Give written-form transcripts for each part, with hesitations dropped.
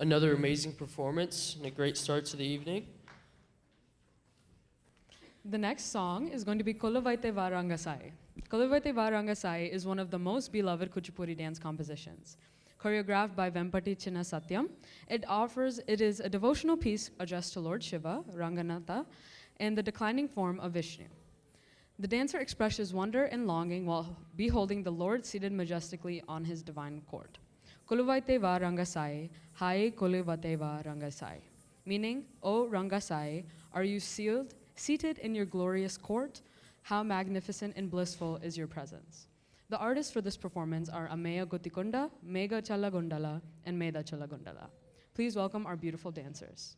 Another amazing performance and a great start to the evening. The next song is going to be Koluvaite Varangasai. Koluvaite Varangasai is one of the most beloved Kuchipudi dance compositions. Choreographed by Vempati Chinna Satyam, it is a devotional piece addressed to Lord Shiva, Ranganatha, in the declining form of Vishnu. The dancer expresses wonder and longing while beholding the Lord seated majestically on his divine court. Koluvaite va Rangasai, hai Koluvaite va Rangasai. Meaning, O Rangasai, are you seated in your glorious court? How magnificent and blissful is your presence. The artists for this performance are Ameya Gotikunda, Mega Chalagundala, and Meda Chalagundala. Please welcome our beautiful dancers.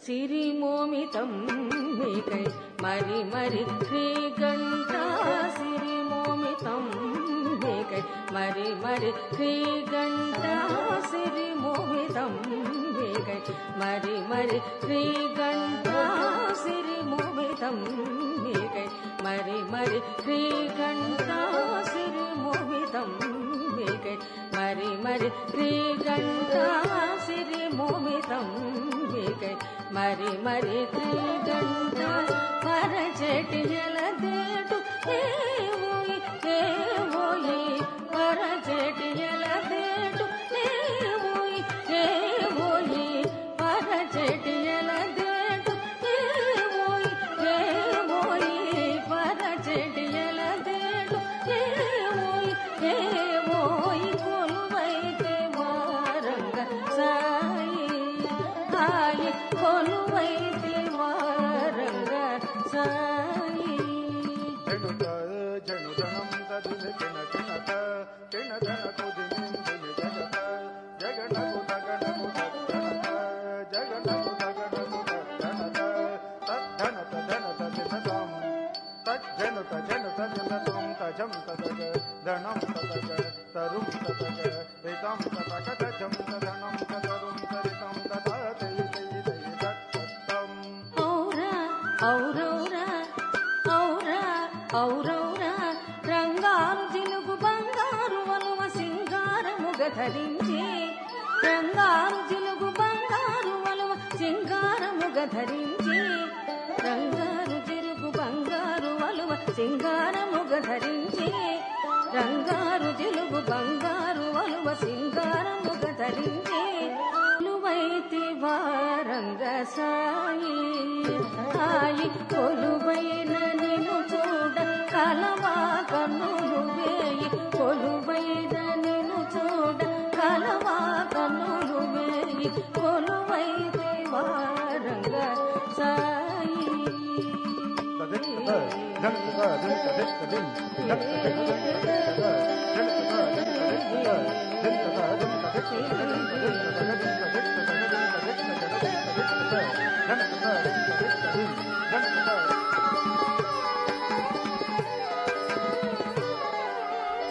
సిరిమోమితం మీకై మరి మరి శ్రీగంట సిరిమోమితం మీకై మరి మరి శ్రీగంట సిరిమోమితం మీకై మరి మరి శ్రీగంట సిరిమోమితం మీకై మరి మరి శ్రీగంట సిరిమోమితం మీకై మరి మరి శ్రీగంట సిరిమోమితం మీకై మరి మరి శ్రీగంట పరచెటియల దేటు ఏవోయి ఏవోయి పరచెటియల దేటు ఏవోయి ఏవోయి పరచెటియల దేటు ఏవోయి ఏవోయి పరచెటియల దేటు ఏవోయి ఏవోయి కొలువైతే వారంగ సాయి హాయి కొలువైతే వారంగ సాయి జనుత జనుదనం తదిన కిణ కిణత కిణధన కుదినిం దిని జగత జగనకు తగనకు తగ్గనత జగనకు తగనకు తగ్గనత తద్ధనత ధనత దినతం తజ్జనుత జనుత దినతం తజం తదగ ధనం తదగ తరుం తదగ రితం తదగ తజం తధనం తదరుం తరితం తదా తై తై తై తత్తం ఔరా ఔరౌరా ఔరా ఔరౌరా రంగారు జిలుగు బంగారు వలువ సింగారముగ ధరించి రంగారు జిలుగు బంగారు వలువ సింగారముగ ధరించి రంగారు జిలుగు బంగారు వలువ సింగారముగ ధరించి రంగారు జిలుగు బంగారు వలువ సింగారముగ ధరించి కొలువైతి వారంగ సాయి హాయి కొలువైన నిన్ను చూడ కలవా కన్నులు వేయి కొలువైన నిన్ను చూడ కలవా కన్నులు వేయి కొలువైతి వారంగ సాయి ధన్